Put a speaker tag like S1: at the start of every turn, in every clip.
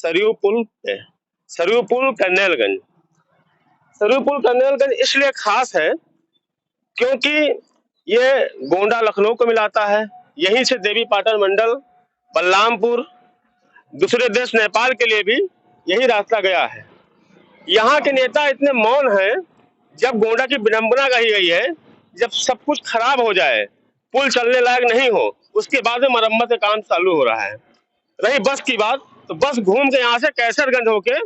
S1: सरयू पुल है, सरयू पुल कन्नैलगंज। सरयू पुल कन्नैलगंज इसलिए खास है क्योंकि ये गोंडा लखनऊ को मिलाता है। यहीं से देवी पाटन मंडल, बलरामपुर, दूसरे देश नेपाल के लिए भी यही रास्ता गया है। यहाँ के नेता इतने मौन हैं, जब गोंडा की विडंबना कही गई है, जब सब कुछ खराब हो जाए, पुल चलने लायक नहीं हो, उसके बाद में मरम्मत का काम चालू हो रहा है। रही बस की बात, तो बस घूम के यहाँ से कैसरगंज होके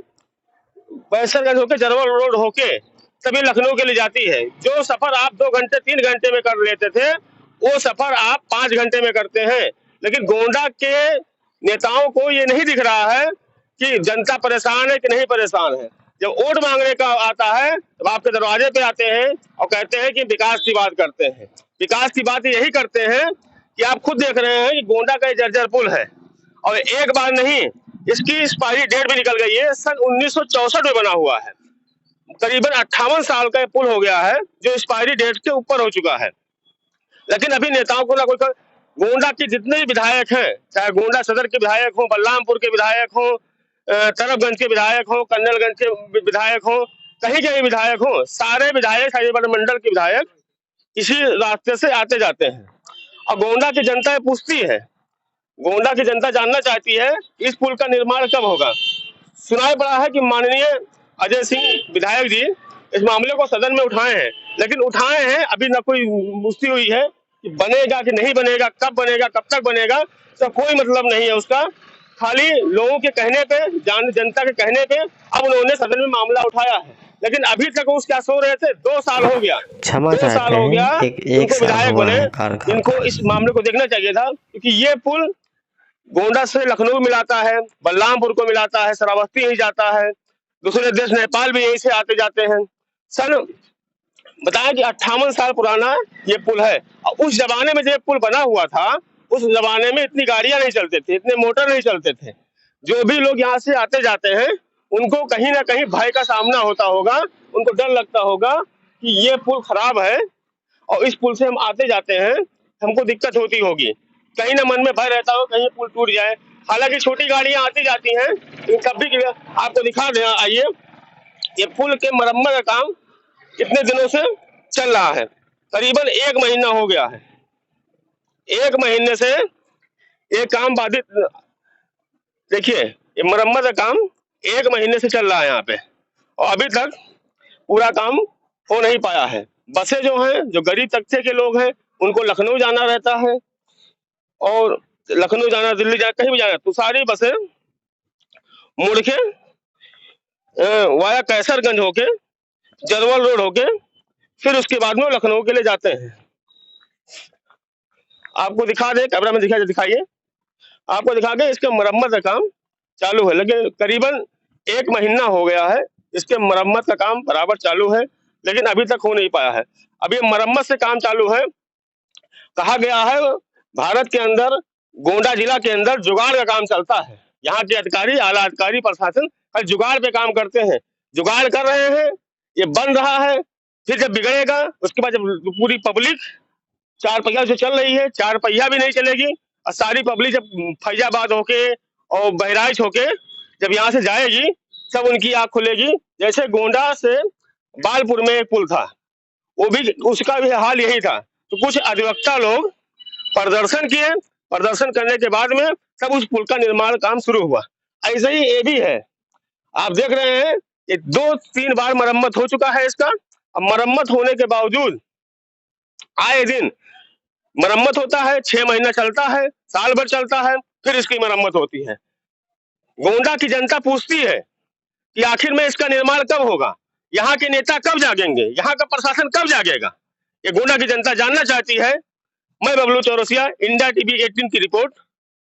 S1: जरवल रोड होके तभी लखनऊ के लिए जाती है। जो सफर आप 2 घंटे 3 घंटे में कर लेते थे, वो सफर आप 5 घंटे में करते हैं। लेकिन गोंडा के नेताओं को ये नहीं दिख रहा है कि जनता परेशान है कि नहीं परेशान है। जब वोट मांगने का आता है तो आपके दरवाजे पे आते हैं और कहते हैं कि विकास की बात करते हैं। विकास की बात यही करते हैं कि आप खुद देख रहे हैं कि गोंडा का जर्जर पुल है और एक बार नहीं, इसकी एक्सपायरी डेट भी निकल गई है। सन 1964 में बना हुआ है, करीबन 58 साल का पुल हो गया है जो एक्सपायरी डेट के ऊपर हो चुका है। लेकिन अभी नेताओं को ना कोई, गोंडा के जितने भी विधायक हैं, चाहे गोंडा सदर के विधायक हो, बलरामपुर के विधायक हो, तरफगंज के विधायक हो, कन्नैलगंज के विधायक हो, कहीं के भी विधायक हो, सारे विधायक हरियाणा मंडल के विधायक इसी रास्ते से आते जाते हैं। और गोंडा की जनता पूछती है, गोंडा की जनता जानना चाहती है इस पुल का निर्माण कब होगा। सुनाई पड़ा है कि माननीय अजय सिंह विधायक जी इस मामले को सदन में उठाए हैं, लेकिन उठाए हैं अभी न कोई पुष्टि हुई है कि बनेगा कि नहीं बनेगा, कब बनेगा, कब तक बनेगा, तो कोई मतलब नहीं है उसका। खाली लोगों के कहने पे, जनता के कहने पे अब उन्होंने सदन में मामला उठाया है, लेकिन अभी तक वो क्या सो रहे थे। 2 साल हो गया, 2 साल हो गया इनको विधायक बने। इनको इस मामले को देखना चाहिए था, क्योंकि ये पुल गोंडा से लखनऊ मिलाता है, बलरामपुर को मिलाता है, श्रावस्ती यही जाता है, दूसरे देश नेपाल भी यहीं से आते जाते हैं। सन बताया कि 58 साल पुराना ये पुल है। और उस जमाने में जब पुल बना हुआ था, उस जमाने में इतनी गाड़ियां नहीं चलते थे, इतने मोटर नहीं चलते थे। जो भी लोग यहाँ से आते जाते हैं उनको कहीं ना कहीं भय का सामना होता होगा, उनको डर लगता होगा कि ये पुल खराब है और इस पुल से हम आते जाते हैं, हमको दिक्कत होती होगी। कहीं ना मन में भय रहता हो कहीं पुल टूट जाए। हालांकि छोटी गाड़ियां आती जाती हैं, तब भी आपको दिखा दें, आइए, ये पुल के मरम्मत का काम कितने दिनों से चल रहा है। करीबन 1 महीना हो गया है। 1 महीने से ये काम बाधित, देखिए ये मरम्मत का काम 1 महीने से चल रहा है यहाँ पे, और अभी तक पूरा काम हो नहीं पाया है। बसें जो हैं, जो गरीब तबके के लोग हैं, उनको लखनऊ जाना रहता है, और लखनऊ जाना, दिल्ली जाना, कहीं भी जाना, तो सारी बसें मुड़ के वाया कैसरगंज होके, जरवल रोड होके, फिर उसके बाद में लखनऊ के लिए जाते हैं। आपको दिखा दे, कैमरा में दिखाइए, आपको दिखा के इसके मरम्मत का काम चालू है। लेकिन करीबन 1 महीना हो गया है, इसके मरम्मत का काम बराबर चालू है, लेकिन अभी तक हो नहीं पाया है। अभी मरम्मत से काम चालू है। कहा गया है भारत के अंदर, गोंडा जिला के अंदर जुगाड़ का काम चलता है। यहाँ के अधिकारी, आला अधिकारी, प्रशासन हर जुगाड़ पे काम करते हैं, जुगाड़ कर रहे हैं, ये बन रहा है। फिर जब बिगड़ेगा, उसके बाद जब पूरी पब्लिक 4 पहिया जो चल रही है, 4 पहिया भी नहीं चलेगी, और सारी पब्लिक जब फैजाबाद होके और बहराइच होके जब यहाँ से जाएगी, सब उनकी आंख खुलेगी। जैसे गोंडा से बालपुर में एक पुल था, वो भी, उसका भी हाल यही था। तो कुछ अधिवक्ता लोग प्रदर्शन किए, प्रदर्शन करने के बाद में तब उस पुल का निर्माण काम शुरू हुआ। ऐसे ही ये भी है, आप देख रहे हैं, ये 2-3 बार मरम्मत हो चुका है इसका। अब मरम्मत होने के बावजूद आए दिन मरम्मत होता है, 6 महीना चलता है, साल भर चलता है, फिर इसकी मरम्मत होती है। गोंडा की जनता पूछती है कि आखिर में इसका निर्माण कब होगा, यहाँ के नेता कब जागेंगे, यहाँ का प्रशासन कब जागेगा, ये गोंडा की जनता जानना चाहती है। मैं बबलू चौरसिया, इंडिया टीवी 18 की रिपोर्ट।